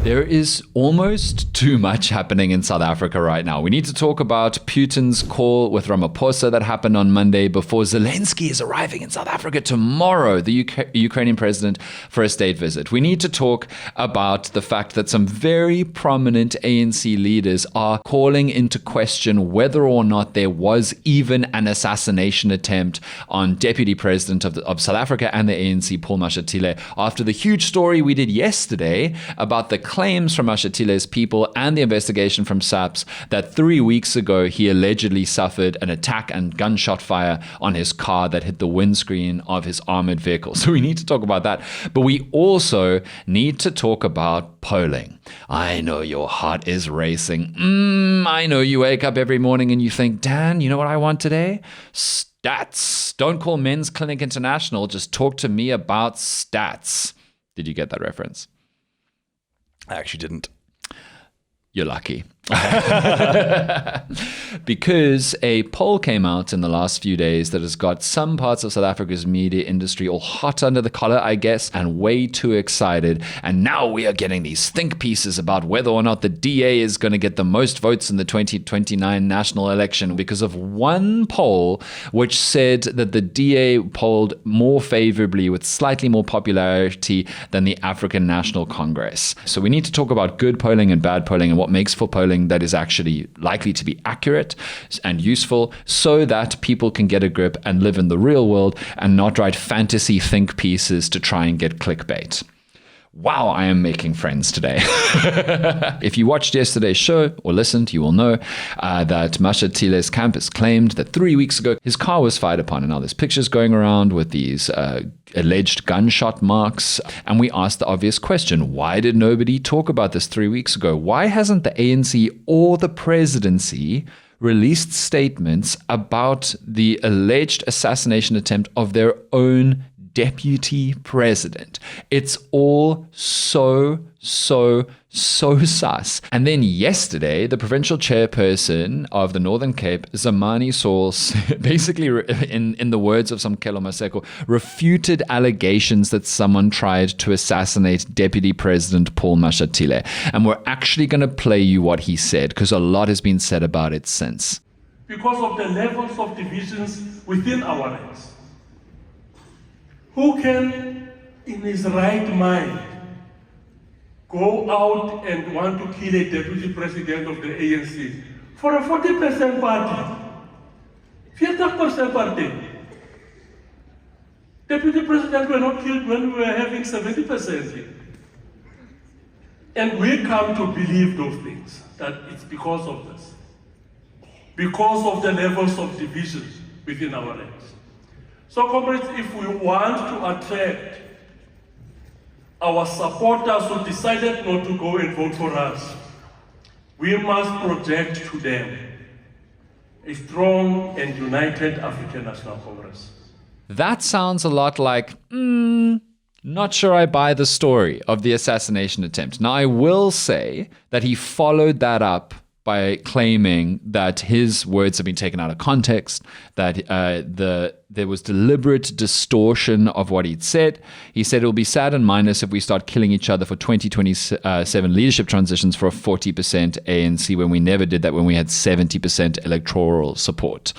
There is almost too much happening in South Africa right now. We need to talk about Putin's call with Ramaphosa that happened on Monday before Zelensky is arriving in South Africa tomorrow, the Ukrainian president, for a state visit. We need to talk about the fact that some very prominent ANC leaders are calling into question whether or not there was even an assassination attempt on Deputy President of South Africa and the ANC, Paul Mashatile, after the huge story we did yesterday about the claims from Mashatile's people and the investigation from SAPS that 3 weeks ago he allegedly suffered an attack and gunshot fire on his car that hit the windscreen of his armored vehicle. So we need to talk about that. But we also need to talk about polling. I know your heart is racing. I know you wake up every morning and you think, Dan, you know what I want today? Stats. Don't call Men's Clinic International. Just talk to me about stats. Did you get that reference? I actually didn't. You're lucky. Because a poll came out in the last few days that has got some parts of South Africa's media industry all hot under the collar, I guess, and way too excited. And now we are getting these think pieces about whether or not the DA is going to get the most votes in the 2029 national election because of one poll which said that the DA polled more favorably with slightly more popularity than the African National Congress. So we need to talk about good polling and bad polling and what makes for polling that is actually likely to be accurate and useful so that people can get a grip and live in the real world and not write fantasy think pieces to try and get clickbait. Wow, I am making friends today. If you watched yesterday's show or listened, you will know that Mashatile's campus claimed that 3 weeks ago his car was fired upon. And now there's pictures going around with these alleged gunshot marks. And we asked the obvious question, why did nobody talk about this 3 weeks ago? Why hasn't the ANC or the presidency released statements about the alleged assassination attempt of their own deputy president? It's all so sus. And then yesterday, the provincial chairperson of the Northern Cape, Zamani Saul, basically, in the words of some Kelo Maseko, refuted allegations that someone tried to assassinate Deputy President Paul Mashatile. And we're actually going to play you what he said, because a lot has been said about it since. Because of the levels of divisions within our ranks. Who can, in his right mind, go out and want to kill a deputy president of the ANC for a 40% party? 40% party. Deputy president were not killed when we were having 70%. And we come to believe those things, that it's because of this. Because of the levels of divisions within our ranks. So, comrades, if we want to attract our supporters who decided not to go and vote for us, we must project to them a strong and united African National Congress. That sounds a lot like, not sure I buy the story of the assassination attempt. Now, I will say that he followed that up by claiming that his words have been taken out of context, that there was deliberate distortion of what he'd said. He said it will be sad and minus if we start killing each other for 2027 leadership transitions for a 40% ANC when we never did that when we had 70% electoral support.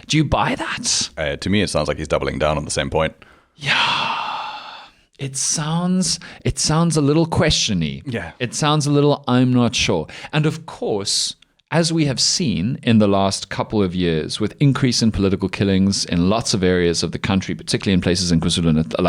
Do you buy that? To me, it sounds like he's doubling down on the same point. Yeah. It sounds a little questiony. Yeah. It sounds a little, I'm not sure. And of course, as we have seen in the last couple of years, with increase in political killings in lots of areas of the country, particularly in places in KwaZulu-Natal,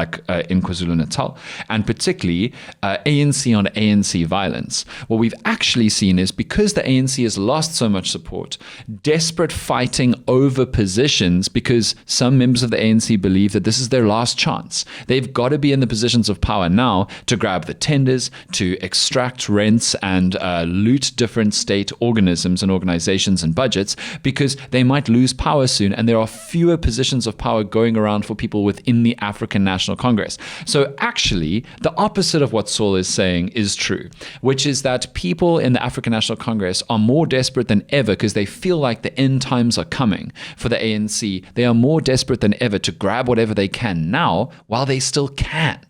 in KwaZulu-Natal, and particularly ANC on ANC violence, what we've actually seen is because the ANC has lost so much support, desperate fighting over positions because some members of the ANC believe that this is their last chance. They've got to be in the positions of power now to grab the tenders, to extract rents and loot different state organisms and organizations and budgets because they might lose power soon and there are fewer positions of power going around for people within the African National Congress. So actually, the opposite of what Saul is saying is true, which is that people in the African National Congress are more desperate than ever because they feel like the end times are coming for the ANC. They are more desperate than ever to grab whatever they can now while they still can.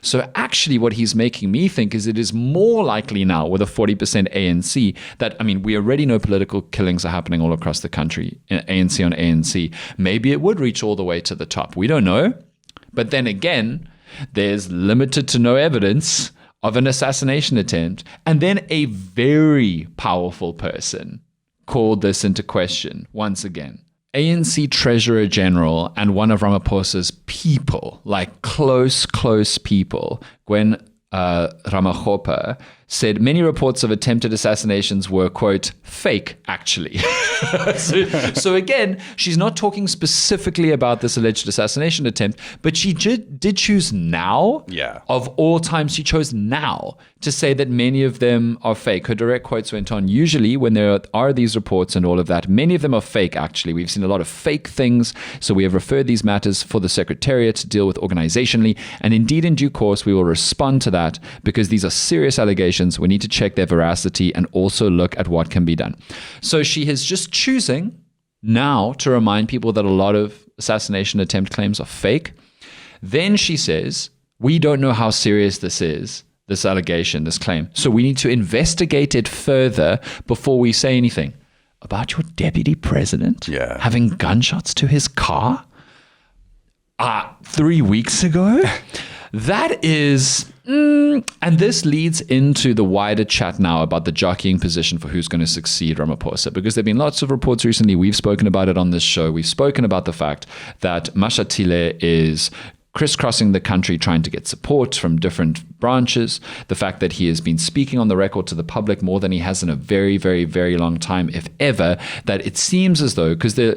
So actually what he's making me think is it is more likely now with a 40% ANC that, I mean, we already know political killings are happening all across the country, ANC on ANC. Maybe it would reach all the way to the top. We don't know. But then again, there's limited to no evidence of an assassination attempt. And then a very powerful person called this into question once again. ANC Treasurer General and one of Ramaphosa's people, like close people, Gwen Ramakgopa, said many reports of attempted assassinations were, quote, fake, actually. so again, she's not talking specifically about this alleged assassination attempt, but she did choose now. Yeah. Of all times, she chose now to say that many of them are fake. Her direct quotes went on, usually when there are these reports and all of that, many of them are fake, actually. We've seen a lot of fake things, so we have referred these matters for the Secretariat to deal with organizationally, and indeed in due course, we will respond to that because these are serious allegations. We need to check their veracity and also look at what can be done. So she is just choosing now to remind people that a lot of assassination attempt claims are fake. Then she says, we don't know how serious this is, this allegation, this claim. So we need to investigate it further before we say anything. About your deputy president having gunshots to his car 3 weeks ago? That is... and this leads into the wider chat now about the jockeying position for who's going to succeed Ramaphosa, because there have been lots of reports recently. We've spoken about it on this show. We've spoken about the fact that Mashatile is crisscrossing the country trying to get support from different branches, the fact that he has been speaking on the record to the public more than he has in a very, very, very long time, if ever, that it seems as though, because the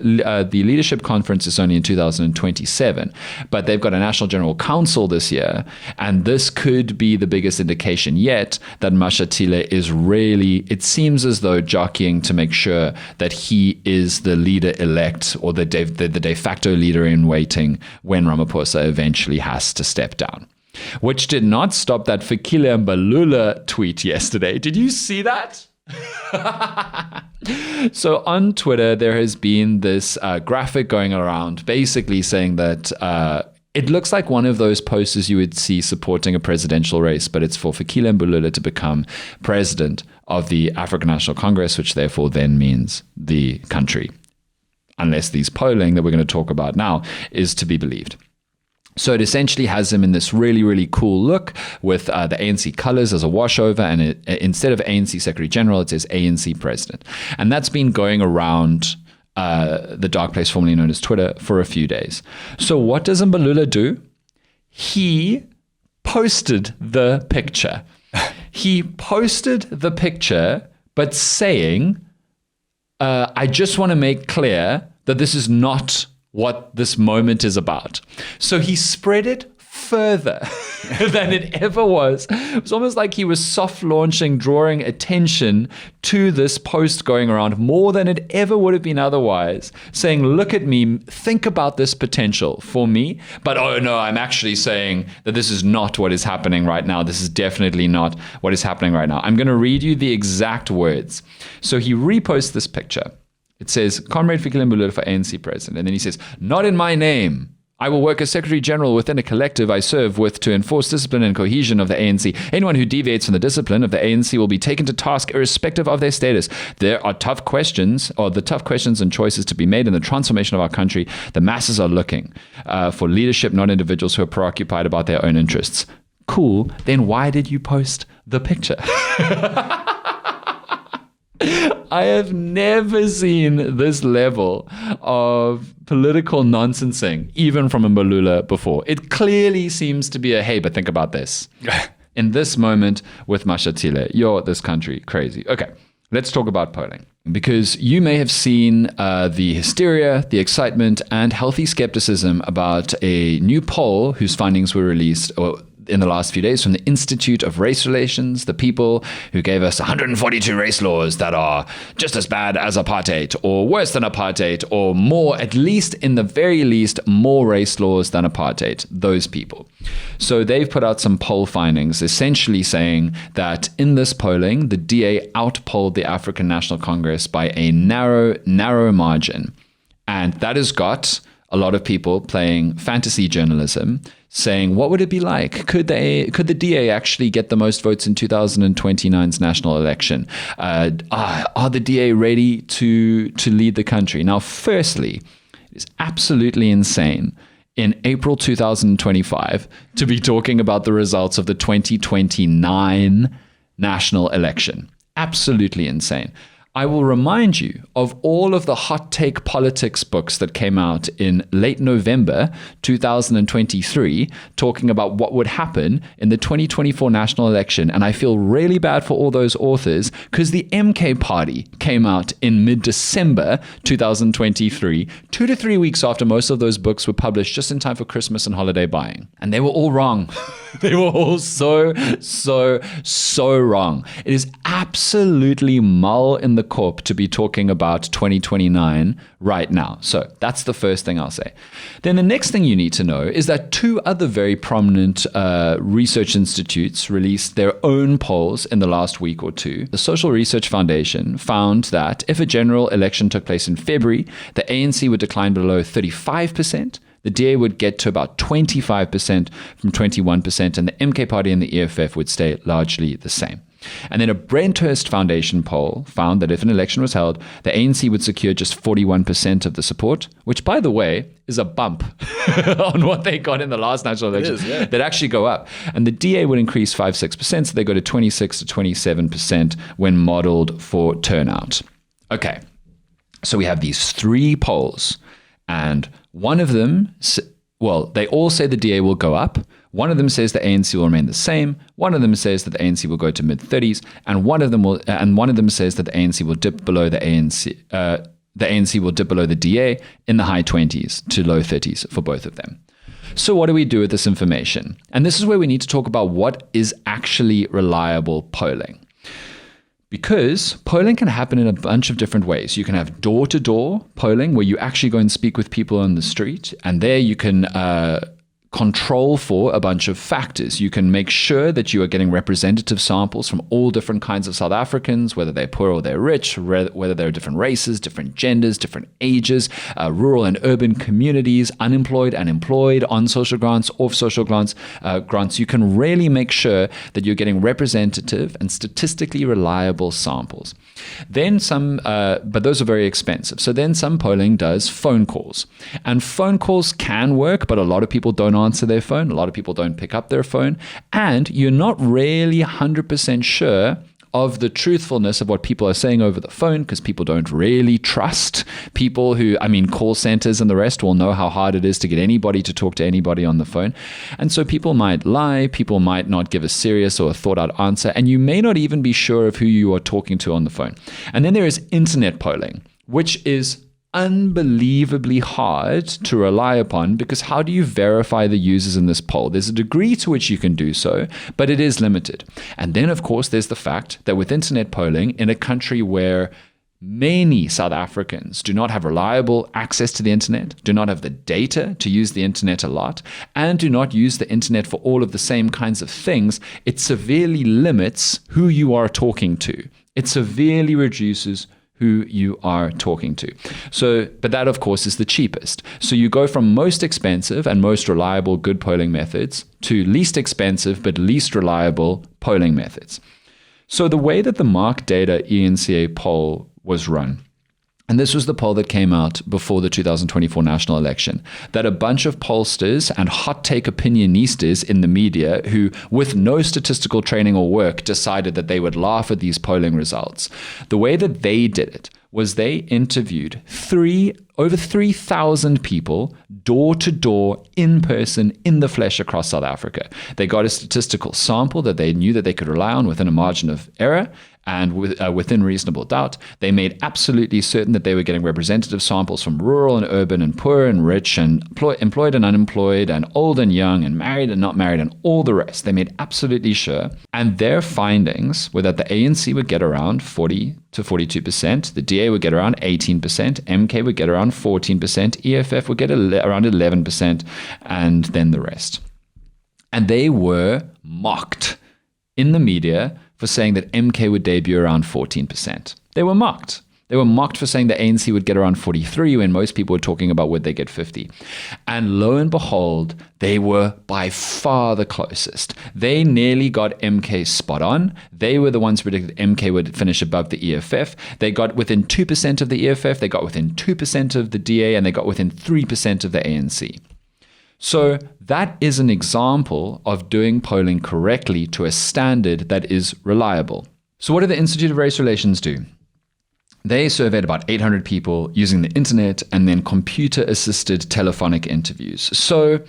leadership conference is only in 2027, but they've got a National General Council this year, and this could be the biggest indication yet that Mashatile is really, it seems as though, jockeying to make sure that he is the leader-elect or the de facto leader in waiting when Ramaphosa eventually has to step down. Which did not stop that Fikile Mbalula tweet yesterday. Did you see that? So on Twitter, there has been this graphic going around basically saying that it looks like one of those posters you would see supporting a presidential race, but it's for Fikile Mbalula to become president of the African National Congress, which therefore then means the country. Unless these polling that we're going to talk about now is to be believed. So it essentially has him in this really, really cool look with the ANC colors as a washover. And instead of ANC Secretary General, it says ANC President. And that's been going around the dark place formerly known as Twitter for a few days. So what does Mbalula do? He posted the picture. He posted the picture, but saying, I just want to make clear that this is not what this moment is about. So he spread it further than it ever was. It was almost like he was soft launching, drawing attention to this post going around more than it ever would have been otherwise, saying, look at me, think about this potential for me. But oh no, I'm actually saying that this is not what is happening right now. This is definitely not what is happening right now. I'm going to read you the exact words. So he reposts this picture. It says, Comrade Fikile Mbalula for ANC President. And then he says, not in my name. I will work as Secretary General within a collective I serve with to enforce discipline and cohesion of the ANC. Anyone who deviates from the discipline of the ANC will be taken to task irrespective of their status. There are tough questions and choices to be made in the transformation of our country. The masses are looking for leadership, not individuals who are preoccupied about their own interests. Cool. Then why did you post the picture? I have never seen this level of political nonsensing, even from Mbalula before. It clearly seems to be a, hey, but think about this. In this moment with Mashatile, this country, crazy. Okay, let's talk about polling. Because you may have seen the hysteria, the excitement, and healthy skepticism about a new poll whose findings were released in the last few days from the Institute of Race Relations, the people who gave us 142 race laws that are just as bad as apartheid or worse than apartheid or more, at least in the very least, more race laws than apartheid, those people. So they've put out some poll findings essentially saying that in this polling, the DA outpolled the African National Congress by a narrow margin. And that has got a lot of people playing fantasy journalism, saying, what would it be like? Could the DA actually get the most votes in 2029's national election? Are the DA ready to lead the country? Now, firstly, it is absolutely insane in April 2025 to be talking about the results of the 2029 national election. Absolutely insane. I will remind you of all of the hot take politics books that came out in late November 2023 talking about what would happen in the 2024 national election. And I feel really bad for all those authors because the MK party came out in mid-December 2023, 2 to 3 weeks after most of those books were published, just in time for Christmas and holiday buying. And they were all wrong. They were all so wrong. It is absolutely mull in the corp to be talking about 2029 right now. So that's the first thing I'll say. Then the next thing you need to know is that 2 other very prominent research institutes released their own polls in the last week or 2. The Social Research Foundation found that if a general election took place in February, the ANC would decline below 35%. The DA would get to about 25% from 21%, and the MK party and the EFF would stay largely the same. And then a Brenthurst Foundation poll found that if an election was held, the ANC would secure just 41% of the support, which, by the way, is a bump on what they got in the last national election. It is, yeah. They'd actually go up. And the DA would increase 5-6%, so they go to 26 to 27% when modeled for turnout. Okay, so we have these 3 polls. And one of them, well, they all say the DA will go up. One of them says the ANC will remain the same. One of them says that the ANC will go to mid-30s, and one of them says that the ANC will dip below the ANC. The ANC will dip below the DA in the high 20s to low 30s for both of them. So what do we do with this information? And this is where we need to talk about what is actually reliable polling. Because polling can happen in a bunch of different ways. You can have door-to-door polling where you actually go and speak with people on the street, and there you can control for a bunch of factors. You can make sure that you are getting representative samples from all different kinds of South Africans, whether they're poor or they're rich, whether they're different races, different genders, different ages, rural and urban communities, unemployed and employed, on social grants, off social grants. You can really make sure that you're getting representative and statistically reliable samples. Then but those are very expensive. So then some polling does phone calls. And phone calls can work, but a lot of people don't answer their phone. A lot of people don't pick up their phone. And you're not really 100% sure of the truthfulness of what people are saying over the phone because people don't really trust people who, call centers and the rest will know how hard it is to get anybody to talk to anybody on the phone. And so people might lie, people might not give a serious or a thought out answer, and you may not even be sure of who you are talking to on the phone. And then there is internet polling, which is unbelievably hard to rely upon because how do you verify the users in this poll? There's a degree to which you can do so, but it is limited. And then, of course, there's the fact that with internet polling in a country where many South Africans do not have reliable access to the internet, do not have the data to use the internet a lot, and do not use the internet for all of the same kinds of things, it severely limits who you are talking to. It severely reduces who you are talking to. But that, of course, is the cheapest. So you go from most expensive and most reliable good polling methods to least expensive but least reliable polling methods. So the way that the Mark Data ENCA poll was run, and this was the poll that came out before the 2024 national election, that a bunch of pollsters and hot take opinionistas in the media who, with no statistical training or work, decided that they would laugh at these polling results. The way that they did it was they interviewed over 3,000 people door to door, in person, in the flesh across South Africa. They got a statistical sample that they knew that they could rely on within a margin of error and within reasonable doubt. They made absolutely certain that they were getting representative samples from rural and urban and poor and rich and employed and unemployed and old and young and married and not married and all the rest. They made absolutely sure. And their findings were that the ANC would get around 40 to 42%, the DA would get around 18%, MK would get around 14%, EFF would get around 11%, and then the rest. And they were mocked in the media for saying that MK would debut around 14%. They were mocked. They were mocked for saying the ANC would get around 43 when most people were talking about would they get 50. And lo and behold, they were by far the closest. They nearly got MK spot on. They were the ones who predicted MK would finish above the EFF. They got within 2% of the EFF, they got within 2% of the DA, and they got within 3% of the ANC. So that is an example of doing polling correctly to a standard that is reliable. So what did the Institute of Race Relations do? They surveyed about 800 people using the internet and then computer-assisted telephonic interviews. So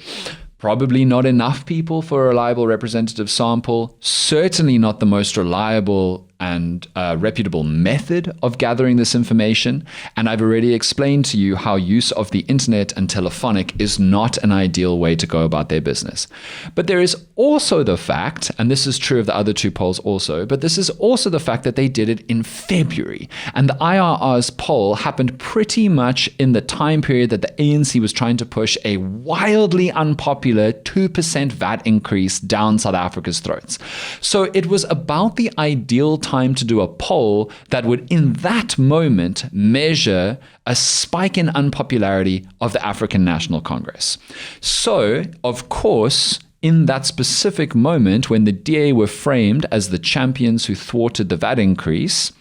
probably not enough people for a reliable representative sample, certainly not the most reliable and reputable method of gathering this information. And I've already explained to you how use of the internet and telephonic is not an ideal way to go about their business. But there is also the fact, and this is true of the other two polls also, but this is also the fact that they did it in February. And the IRR's poll happened pretty much in the time period that the ANC was trying to push a wildly unpopular 2% VAT increase down South Africa's throats. So it was about the ideal time to do a poll that would, in that moment, measure a spike in unpopularity of the African National Congress. So, of course, in that specific moment when the DA were framed as the champions who thwarted the VAT increase,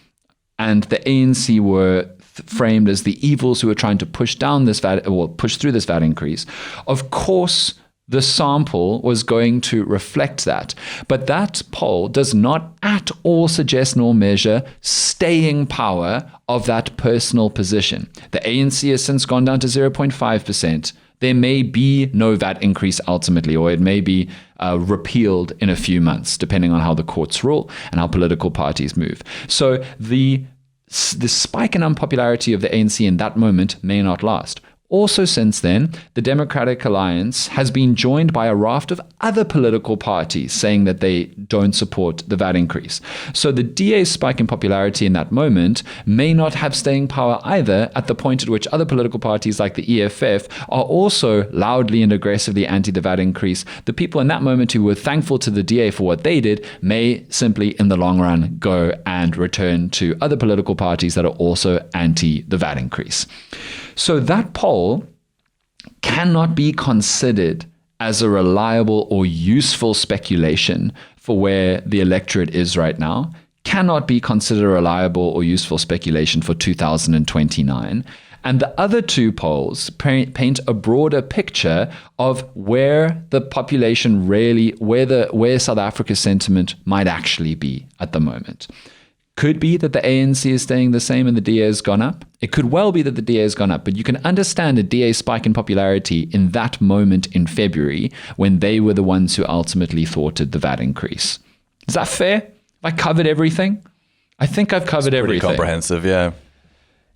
and the ANC were framed as the evils who were trying to push down this VAT, or push through this VAT increase, of course, the sample was going to reflect that. But that poll does not at all suggest nor measure staying power of that personal position. The ANC has since gone down to 0.5%. There may be no VAT increase ultimately, or it may be repealed in a few months, depending on how the courts rule and how political parties move. So the spike in unpopularity of the ANC in that moment may not last. Also, since then, the Democratic Alliance has been joined by a raft of other political parties saying that they don't support the VAT increase. So the DA's spike in popularity in that moment may not have staying power either at the point at which other political parties like the EFF are also loudly and aggressively anti the VAT increase. The people in that moment who were thankful to the DA for what they did may simply in the long run go and return to other political parties that are also anti the VAT increase. So that poll cannot be considered as a reliable or useful speculation for where the electorate is right now, cannot be considered a reliable or useful speculation for 2029. And the other two polls paint a broader picture of where the population really, where South Africa's sentiment might actually be at the moment. Could be that the ANC is staying the same and the DA has gone up. It could well be that the DA has gone up, but you can understand a DA spike in popularity in that moment in February when they were the ones who ultimately thwarted the VAT increase. Is that fair? Have I covered everything? I think I've covered everything. Pretty comprehensive, yeah.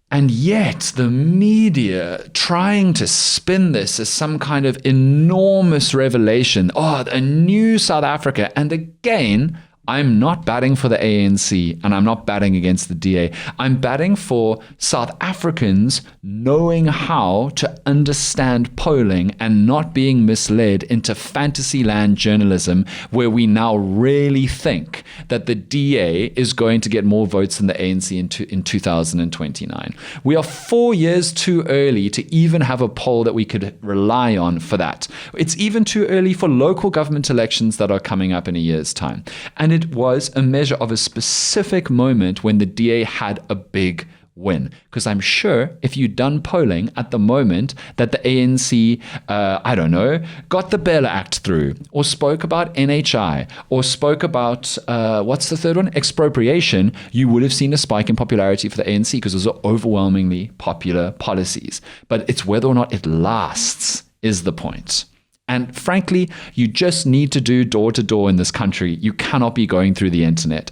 And yet the media trying to spin this as some kind of enormous revelation. Oh, a new South Africa. And again, I'm not batting for the ANC and I'm not batting against the DA. I'm batting for South Africans knowing how to understand polling and not being misled into fantasyland journalism where we now really think that the DA is going to get more votes than the ANC in 2029. We are 4 years too early to even have a poll that we could rely on for that. It's even too early for local government elections that are coming up in a year's time. And it was a measure of a specific moment when the DA had a big win. Because I'm sure if you'd done polling at the moment that the ANC, got the Bail Act through, or spoke about NHI, or spoke about, what's the third one? Expropriation, you would have seen a spike in popularity for the ANC because those are overwhelmingly popular policies. But it's whether or not it lasts is the point. And frankly, you just need to do door-to-door in this country. You cannot be going through the internet.